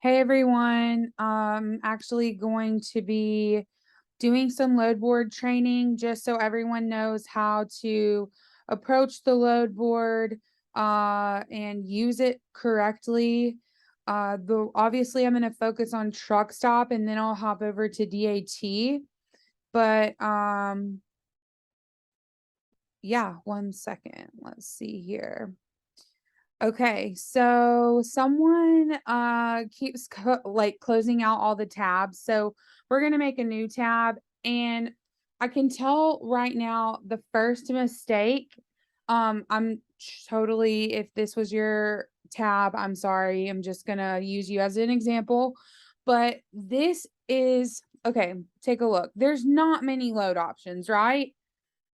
Hey everyone, actually going to be doing some load board training just so everyone knows how to approach the load board and use it correctly. Obviously I'm going to focus on truck stop and then I'll hop over to DAT. But yeah, 1 second. Let's see here. Okay, so someone keeps closing out all the tabs. So we're going to make a new tab, and I can tell right now the first mistake, I'm totally, if this was your tab, I'm sorry. I'm just going to use you as an example, but this is okay, take a look. There's not many load options, right?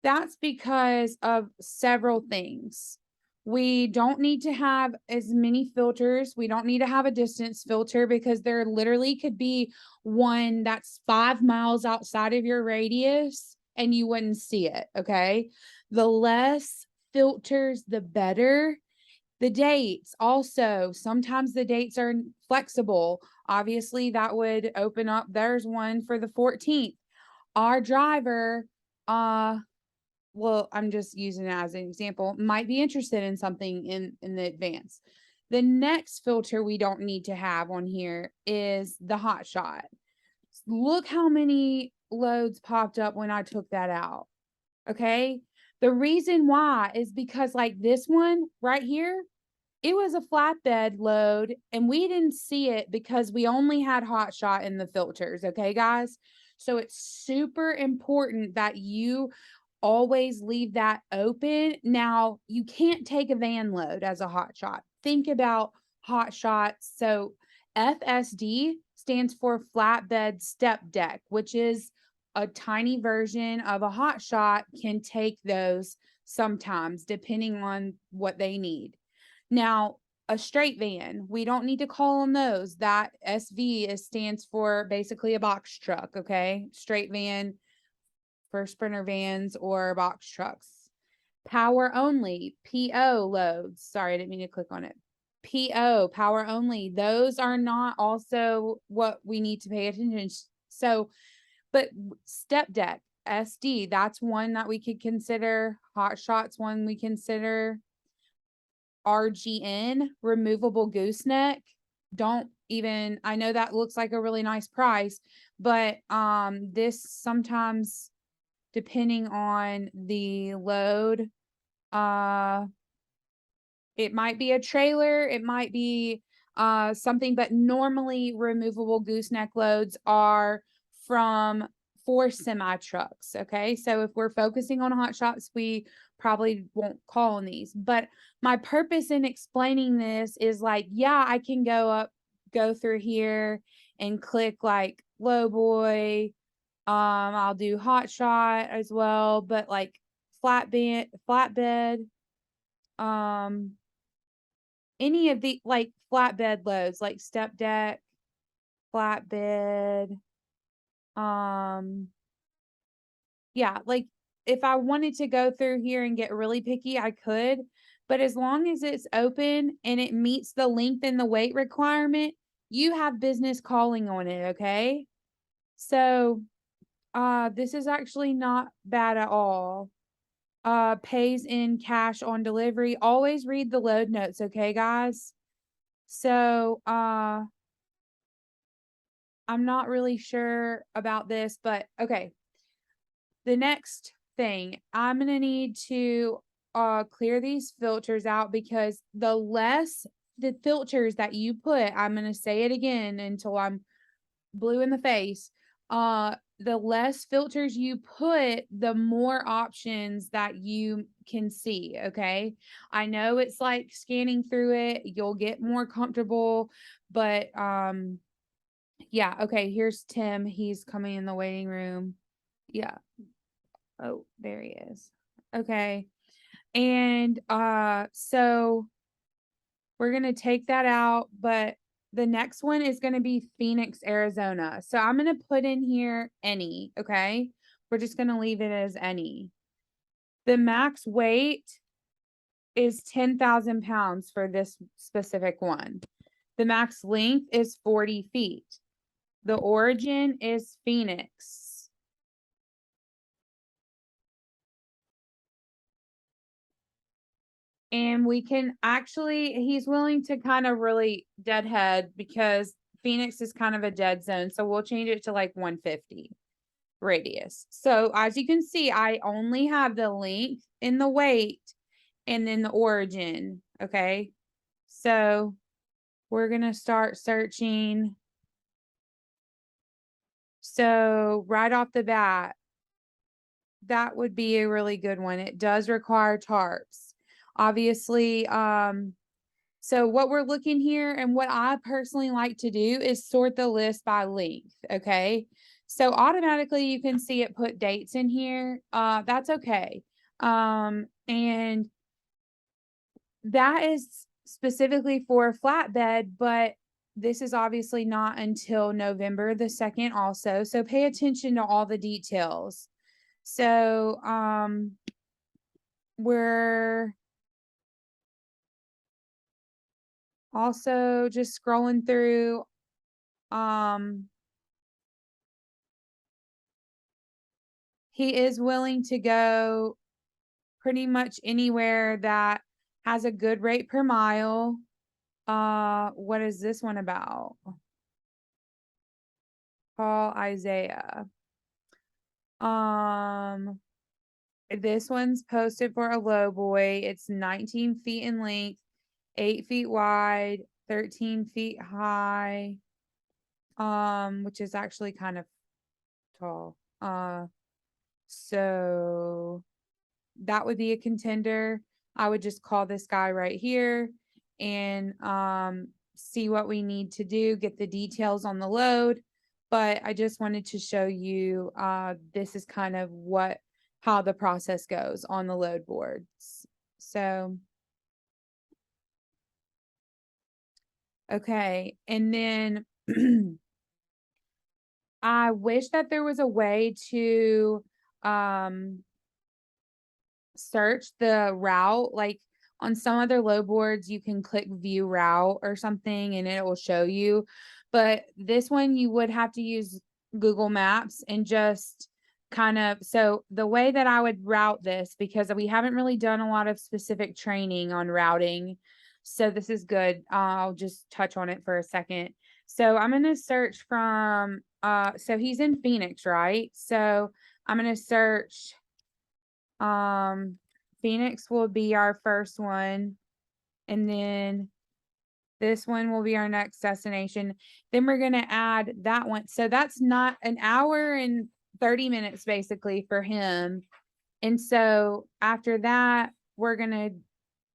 That's because of several things. We don't need to have as many filters. We don't need to have a distance filter because there literally could be one that's 5 miles outside of your radius and you wouldn't see it. Okay. The less filters, the better. The dates also, sometimes the dates are flexible. Obviously, that would open up. There's one for the 14th. Our driver, well, I'm just using it as an example, might be interested in something in the advance. The next filter we don't need to have on here is the hot shot. Look how many loads popped up when I took that out. Okay. The reason why is because like this one right here, it was a flatbed load and we didn't see it because we only had hot shot in the filters. Okay, guys. So it's super important that you always leave that open. Now, you can't take a van load as a hot shot. Think about hot shots. So FSD stands for flatbed step deck, which is a tiny version of a hot shot, can take those sometimes depending on what they need. Now, a straight van, we don't need to call on those. That SV stands for basically a box truck. Okay, straight van for Sprinter vans or box trucks. Power only, PO loads. Sorry, I didn't mean to click on it. PO, power only. Those are not also what we need to pay attention to. So, but step deck, SD, that's one that we could consider. Hot shots, one we consider. RGN, removable gooseneck. Don't even, I know that looks like a really nice price, but this sometimes, depending on the load, it might be a trailer, it might be something, but normally removable gooseneck loads are for semi trucks. Okay, so if we're focusing on hot shots, we probably won't call on these. But my purpose in explaining this is like, yeah, I can go through here and click like low boy. I'll do hot shot as well, but like flatbed, any of the like flatbed loads, like step deck, flatbed, yeah, like if I wanted to go through here and get really picky, I could, but as long as it's open and it meets the length and the weight requirement, you have business calling on it. Okay. So, this is actually not bad at all. Pays in cash on delivery. Always read the load notes, okay, guys? So, I'm not really sure about this, but okay. The next thing, I'm going to need to clear these filters out because the less the filters that you put, I'm going to say it again until I'm blue in the face. The less filters you put, the more options that you can see. Okay. I know it's like scanning through it, you'll get more comfortable, but yeah. Okay. Here's Tim. He's coming in the waiting room. Yeah. Oh, there he is. Okay. And so we're going to take that out, but the next one is going to be Phoenix, Arizona. So I'm going to put in here any, okay? We're just going to leave it as any. The max weight is 10,000 pounds for this specific one. The max length is 40 feet. The origin is Phoenix. And we can actually, he's willing to kind of really deadhead because Phoenix is kind of a dead zone. So we'll change it to like 150 radius. So as you can see, I only have the length and the weight and then the origin. Okay. So we're going to start searching. So right off the bat, that would be a really good one. It does require tarps. Obviously, so what we're looking here and what I personally like to do is sort the list by length, okay? So automatically you can see it put dates in here. That's okay. And that is specifically for a flatbed, but this is obviously not until November the 2nd also. So pay attention to all the details. So, we're also just scrolling through, he is willing to go pretty much anywhere that has a good rate per mile. What is this one about? Call Isaiah. This one's posted for a low boy. It's 19 feet in length, 8 feet wide, 13 feet high. Which is actually kind of tall. So that would be a contender. I would just call this guy right here and see what we need to do, get the details on the load. But I just wanted to show you this is kind of how the process goes on the load boards. So okay, and then I wish that there was a way to search the route. Like on some other load boards, you can click view route or something and it will show you. But this one, you would have to use Google Maps and just kind of, so the way that I would route this, because we haven't really done a lot of specific training on routing. So this is good. I'll just touch on it for a second. So I'm going to search from, so he's in Phoenix, right? So I'm going to search, Phoenix will be our first one. And then this one will be our next destination. Then we're going to add that one. So that's not an hour and 30 minutes basically for him. And so after that, we're going to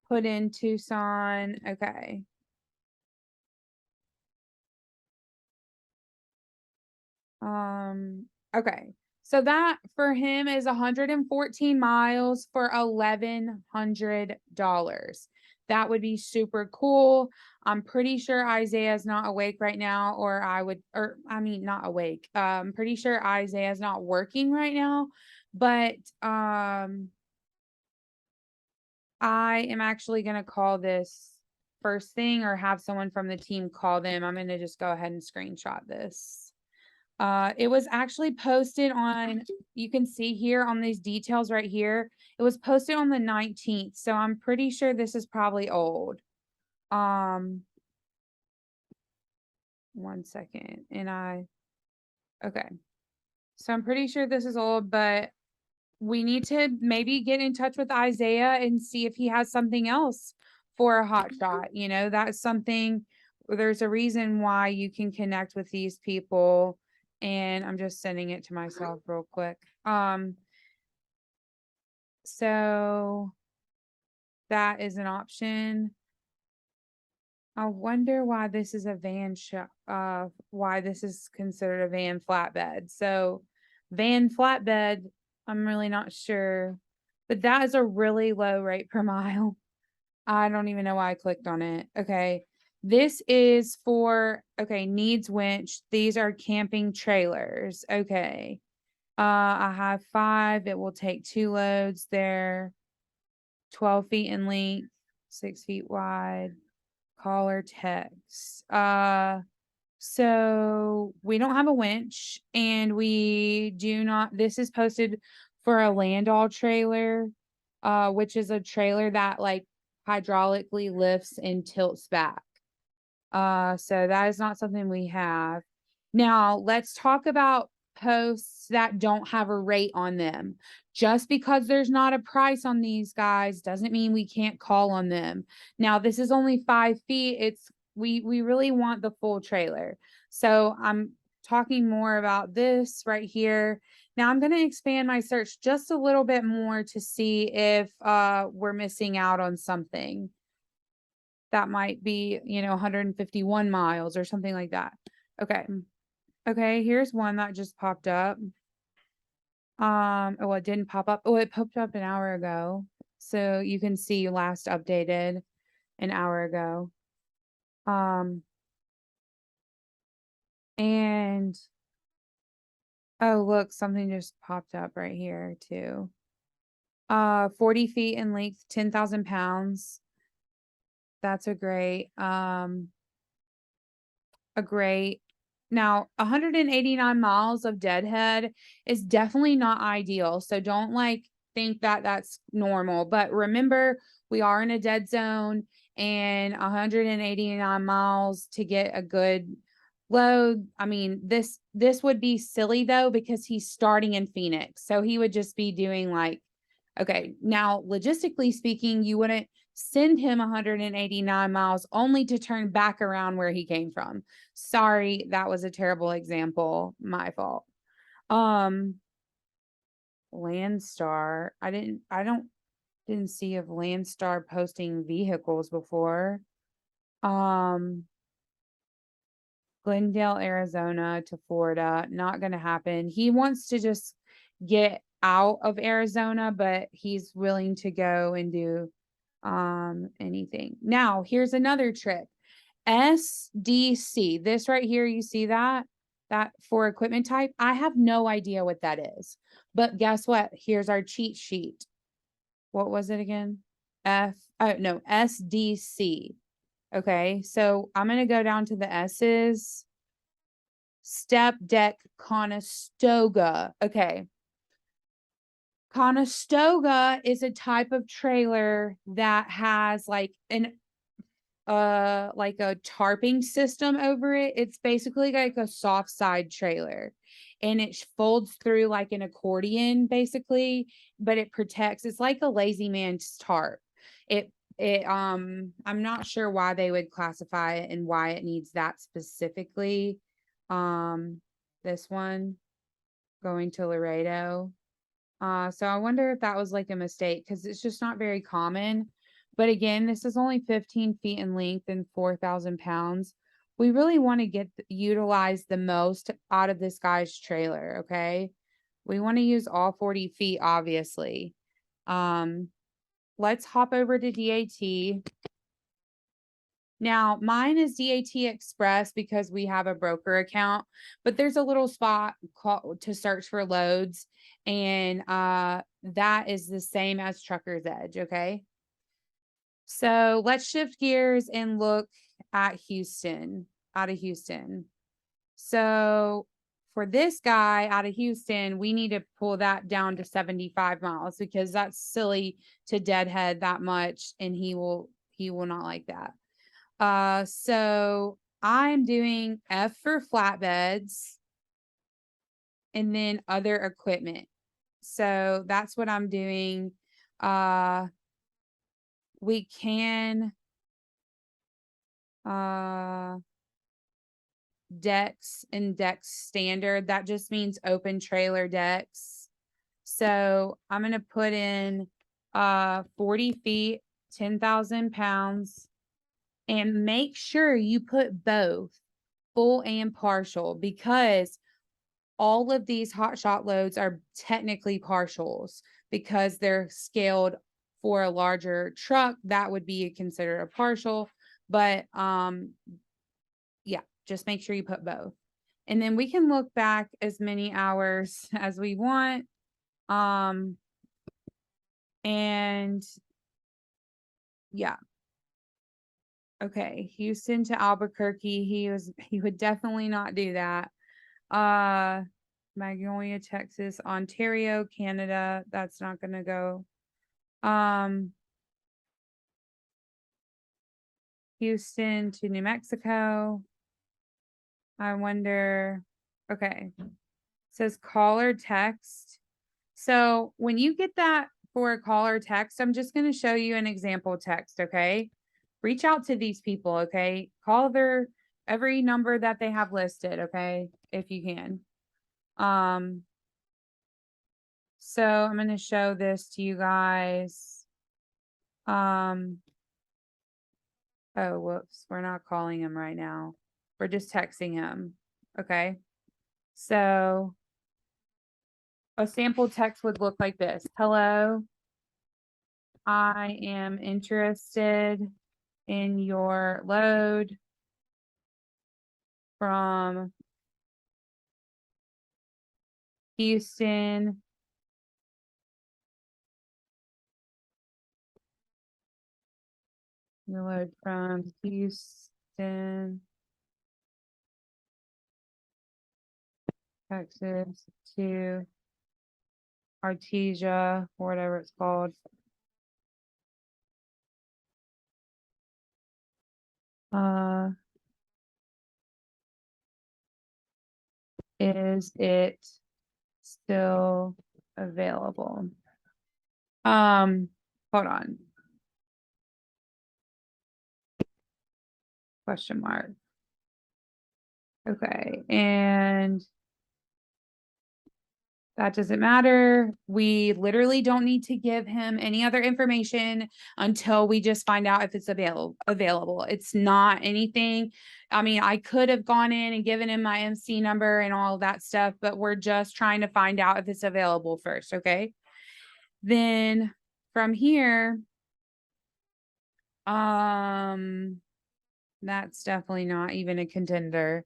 put in Tucson. Okay. Okay. So that for him is 114 miles for $1,100. That would be super cool. I'm pretty sure Isaiah's not awake right now, or I mean, not awake. I'm pretty sure Isaiah's not working right now, but, I am actually going to call this first thing or have someone from the team call them. I'm going to just go ahead and screenshot this. It was actually posted on, you can see here on these details right here. It was posted on the 19th. So I'm pretty sure this is probably old. 1 second. Okay. So I'm pretty sure this is old, but we need to maybe get in touch with Isaiah and see if he has something else for a hot shot. You know, that's something, there's a reason why you can connect with these people. And I'm just sending it to myself real quick. So that is an option. I wonder why this is a why this is considered a van flatbed. So van flatbed, I'm really not sure, but that is a really low rate per mile. I don't even know why I clicked on it. Okay. This is for, okay, needs winch. These are camping trailers. Okay. I have 5. It will take 2 loads there. 12 feet in length, 6 feet wide. call or text. So we don't have a winch, and we do not, this is posted for a land-all trailer, which is a trailer that like hydraulically lifts and tilts back. So that is not something we have. Now, let's talk about posts that don't have a rate on them. Just because there's not a price on these guys doesn't mean we can't call on them. Now, this is only 5 feet. We really want the full trailer. So I'm talking more about this right here. Now I'm going to expand my search just a little bit more to see if we're missing out on something that might be, 151 miles or something like that. Okay. Okay, here's one that just popped up. Oh, it didn't pop up. Oh, it popped up an hour ago. So you can see last updated an hour ago. And oh, look, something just popped up right here too. 40 feet in length, 10,000 pounds. That's a great, now 189 miles of deadhead is definitely not ideal. So don't like think that that's normal, but remember we are in a dead zone, and 189 miles to get a good load. I mean, this would be silly though, because he's starting in Phoenix. So he would just be doing like, okay, now logistically speaking, you wouldn't send him 189 miles only to turn back around where he came from. Sorry, that was a terrible example. My fault. Landstar. Didn't see of Landstar posting vehicles before. Glendale, Arizona to Florida, not going to happen. He wants to just get out of Arizona, but he's willing to go and do anything. Now, here's another trick. SDC. This right here, you see that? That for equipment type? I have no idea what that is. But guess what? Here's our cheat sheet. What was it again? SDC. Okay, so I'm going to go down to the S's. Step deck Conestoga. Okay. Conestoga is a type of trailer that has like like a tarping system over it. It's basically like a soft side trailer, and it folds through like an accordion basically, but it protects. It's like a lazy man's tarp. I'm not sure why they would classify it and why it needs that specifically. This one going to Laredo. So I wonder if that was like a mistake, because it's just not very common. But again, this is only 15 feet in length and 4,000 pounds. We really want to utilize the most out of this guy's trailer. Okay. We want to use all 40 feet, obviously. Let's hop over to DAT. Now, mine is DAT Express because we have a broker account, but there's a little spot to search for loads, and that is the same as Trucker's Edge, okay? So let's shift gears and look at Houston, out of Houston. So for this guy out of Houston, we need to pull that down to 75 miles, because that's silly to deadhead that much, and he will not like that. So I'm doing F for flatbeds and then other equipment. So that's what I'm doing. We can, decks and decks standard. That just means open trailer decks. So I'm going to put in, 40 feet, 10,000 pounds. And make sure you put both full and partial, because all of these hot shot loads are technically partials because they're scaled for a larger truck. That would be considered a partial, but yeah, just make sure you put both. And then we can look back as many hours as we want. And yeah. Okay, Houston to Albuquerque. He would definitely not do that. Magnolia, Texas, Ontario, Canada. That's not gonna go. Houston to New Mexico. I wonder. Okay. It says call or text. So when you get that for a call or text, I'm just going to show you an example text. Okay. Reach out to these people. Okay. Call every number that they have listed. Okay. If you can. So I'm going to show this to you guys. Oh, whoops. We're not calling him right now. We're just texting him. Okay. So a sample text would look like this. Hello, I am interested in your load from Houston your load from Houston, Texas to Artesia, or whatever it's called. Is it still available? Hold on. Question mark. Okay, and that doesn't matter. We literally don't need to give him any other information until we just find out if it's available. It's not anything. I mean, I could have gone in and given him my MC number and all of that stuff, but we're just trying to find out if it's available first. Okay. Then from here, that's definitely not even a contender.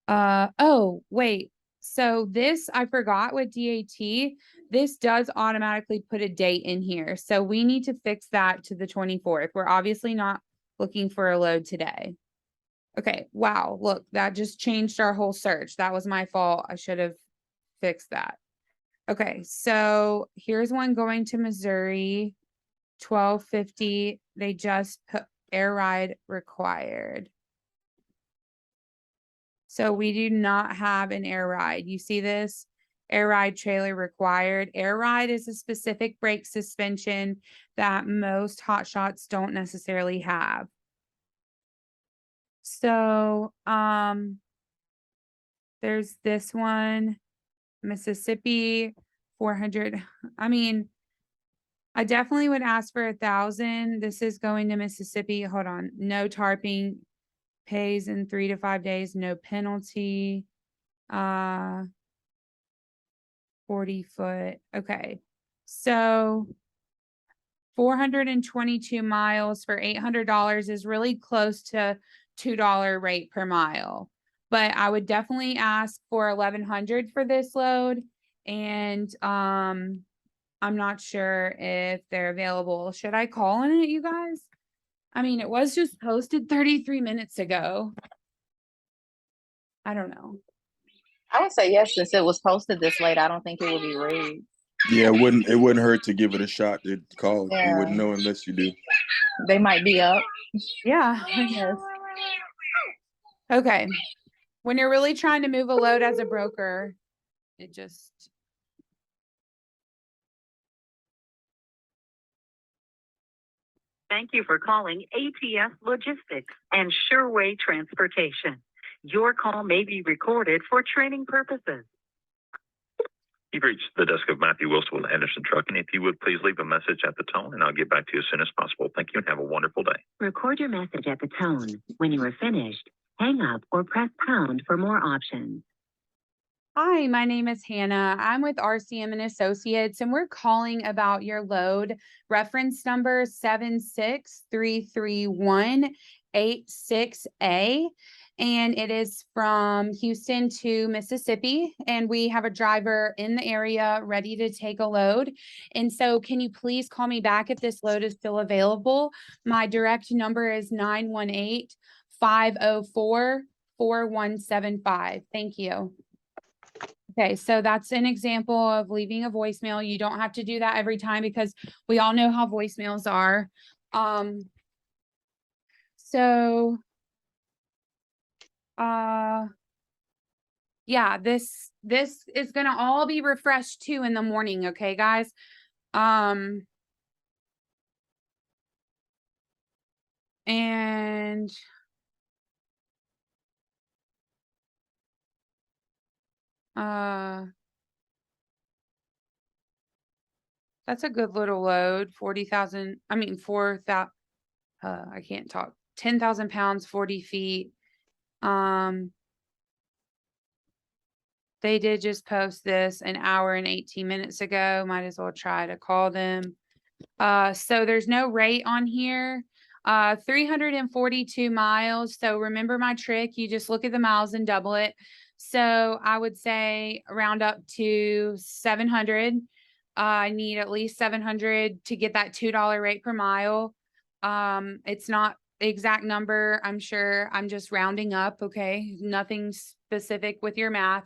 Oh, wait. So this, I forgot with DAT, this does automatically put a date in here. So we need to fix that to the 24th. We're obviously not looking for a load today. Okay. Wow. Look, that just changed our whole search. That was my fault. I should have fixed that. Okay. So here's one going to Missouri, 1250. They just put air ride required. So we do not have an air ride. You see this? Air ride trailer required. Air ride is a specific brake suspension that most hotshots don't necessarily have. So, there's this one, Mississippi, 400. I mean, I definitely would ask for 1,000. This is going to Mississippi. Hold on. No tarping, pays in 3 to 5 days, no penalty. 40 foot. Okay. So 422 miles for $800 is really close to $2 rate per mile. But I would definitely ask for 1,100 for this load. And I'm not sure if they're available. Should I call on it, you guys? I mean, it was just posted 33 minutes ago. I don't know. I would say yes, since it was posted this late. I don't think it would be rude. Yeah, it wouldn't hurt to give it a shot to call. Yeah. You wouldn't know unless you do. They might be up. Yeah. Okay. When you're really trying to move a load as a broker, it just. Thank you for calling ATS Logistics and Sureway Transportation. Your call may be recorded for training purposes. You've reached the desk of Matthew Wilson with Anderson Trucking. If you would please leave a message at the tone, and I'll get back to you as soon as possible. Thank you and have a wonderful day. Record your message at the tone. When you are finished, hang up or press pound for more options. Hi, my name is Hannah. I'm with RCM and Associates, and we're calling about your load reference number 76331. 86A, and it is from Houston to Mississippi. And we have a driver in the area ready to take a load. And so can you please call me back if this load is still available? My direct number is 918-504-4175. Thank you. Okay, so that's an example of leaving a voicemail. You don't have to do that every time because we all know how voicemails are. So, yeah, this is gonna all be refreshed too in the morning, okay, guys? And that's a good little load. 40,000, I mean 4,000, I can't talk. 10,000 pounds, 40 feet. They did just post this an hour and 18 minutes ago. Might as well try to call them. So there's no rate on here. 342 miles. So remember my trick, you just look at the miles and double it. So I would say round up to 700. I need at least 700 to get that $2 rate per mile. It's not the exact number, I'm sure. I'm just rounding up, okay? Nothing specific with your math.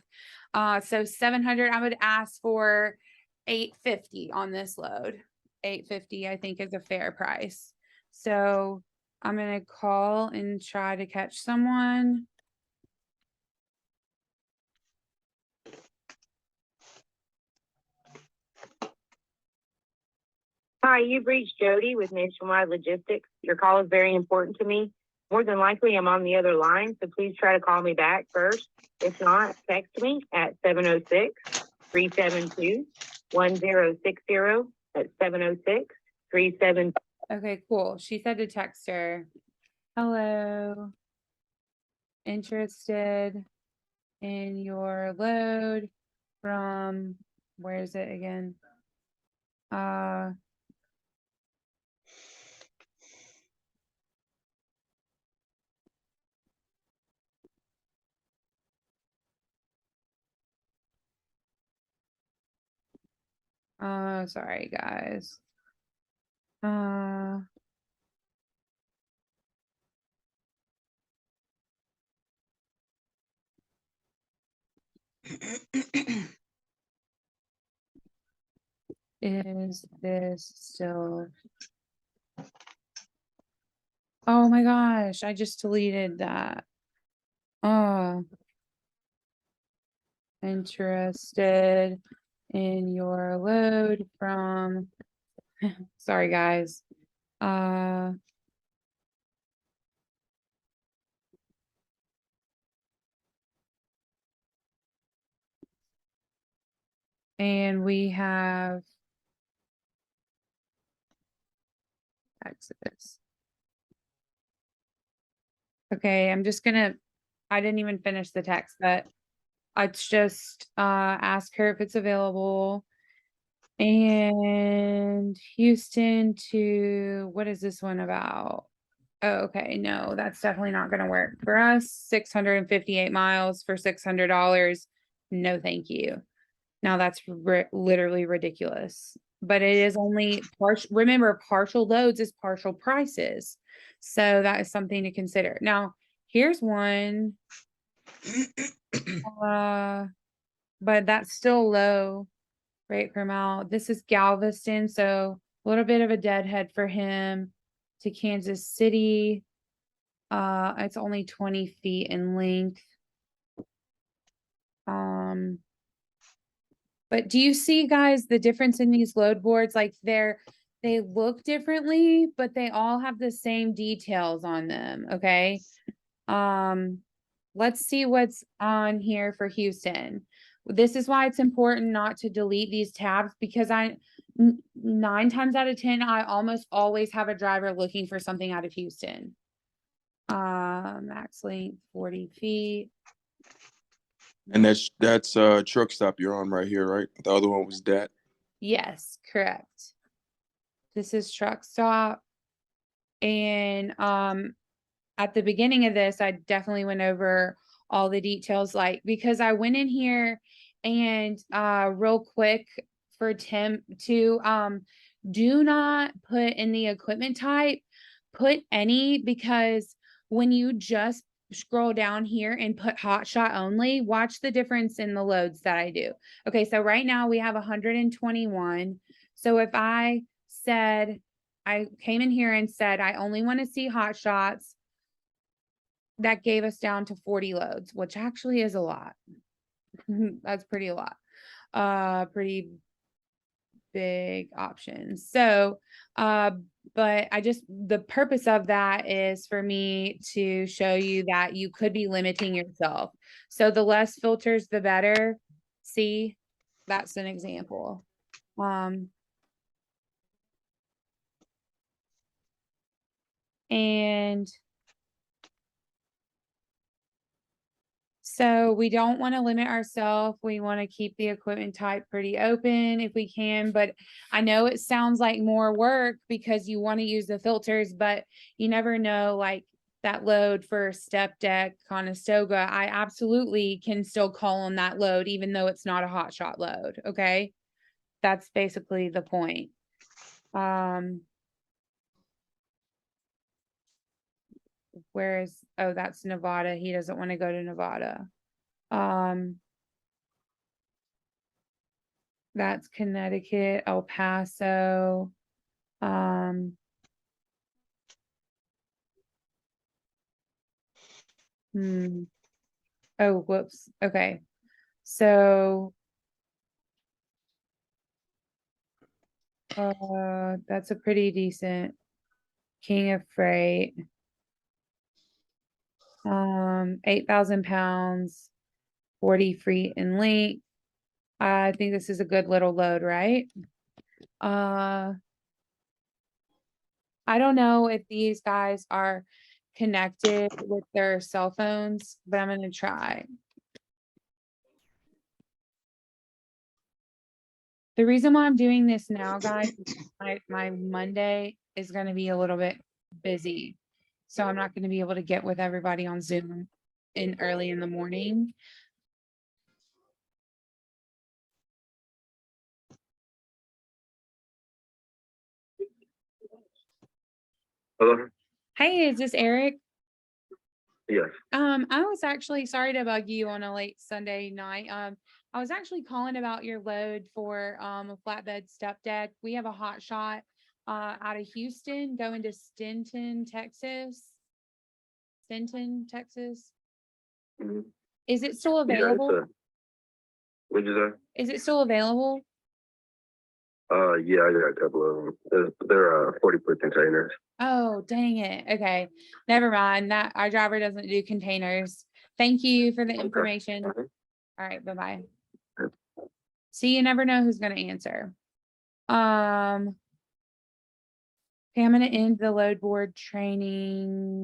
So 700, I would ask for 850 on this load. 850, I think, is a fair price. So I'm gonna call and try to catch someone. Hi, you've reached Jody with Nationwide Logistics. Your call is very important to me. More than likely, I'm on the other line, so please try to call me back first. If not, text me at 706-372-1060. That's 706-37. Okay, cool. She said to text her. Hello. Interested in your load from, where is it again? Sorry guys. Is this still? Oh my gosh, I just deleted that. Oh. Interested in your load from, sorry guys. And we have Texas. Okay, I'm just gonna, I didn't even finish the text, but it's just ask her if it's available. And Houston to, what is this one about? Oh, okay, no, that's definitely not gonna work for us. 658 miles for $600. No, thank you. Now that's literally ridiculous. But it is only partial. Remember, partial loads is partial prices. So that is something to consider. Now, here's one. But that's still low rate per mile. This is Galveston, so a little bit of a deadhead for him to Kansas City. It's only 20 feet in length. But do you see, guys, the difference in these load boards? Like they look differently, but they all have the same details on them, okay? Let's see what's on here for Houston. This is why it's important not to delete these tabs, because 9 times out of 10, I almost always have a driver looking for something out of Houston. Max length 40 feet. And that's truck stop you're on right here, right? The other one was that. Yes, correct. This is truck stop. And I at the beginning of this, I definitely went over all the details, like, because I went in here and, real quick for Tim to, do not put in the equipment type, put any, because when you just scroll down here and put hot shot only, watch the difference in the loads that I do. Okay, so right now we have 121. So if I said, I came in here and said, I only want to see hot shots, that gave us down to 40 loads, which actually is a lot. That's pretty a lot. Pretty big options. So, but the purpose of that is for me to show you that you could be limiting yourself. So the less filters, the better. See, that's an example. And so we don't want to limit ourselves. We want to keep the equipment type pretty open if we can, but I know it sounds like more work because you want to use the filters, but you never know, like that load for step deck Conestoga, I absolutely can still call on that load, even though it's not a hot shot load. Okay. That's basically the point. Whereas, oh, that's Nevada. He doesn't want to go to Nevada. That's Connecticut, El Paso. Oh, whoops. Okay. So, that's a pretty decent King of Freight. 8,000 pounds, 40 feet in length. I think this is a good little load, right? I don't know if these guys are connected with their cell phones, but I'm gonna try. The reason why I'm doing this now, guys, is my Monday is gonna be a little bit busy. So I'm not gonna be able to get with everybody on Zoom early in the morning. Hello? Hey, is this Eric? Yes. I was actually sorry to bug you on a late Sunday night. I was actually calling about your load for a flatbed step deck. We have a hot shot out of Houston going to Stinton, Texas. Mhm. Is it still Yeah, available? what'd you say? Is it still available? Yeah, I got a couple of them. They're 40-foot containers. Oh, dang it. Okay. Never mind. That our driver doesn't do containers. Thank you for the information. Mhm. All right, bye-bye. See, you never know who's gonna answer. Okay, I'm gonna end the load board training.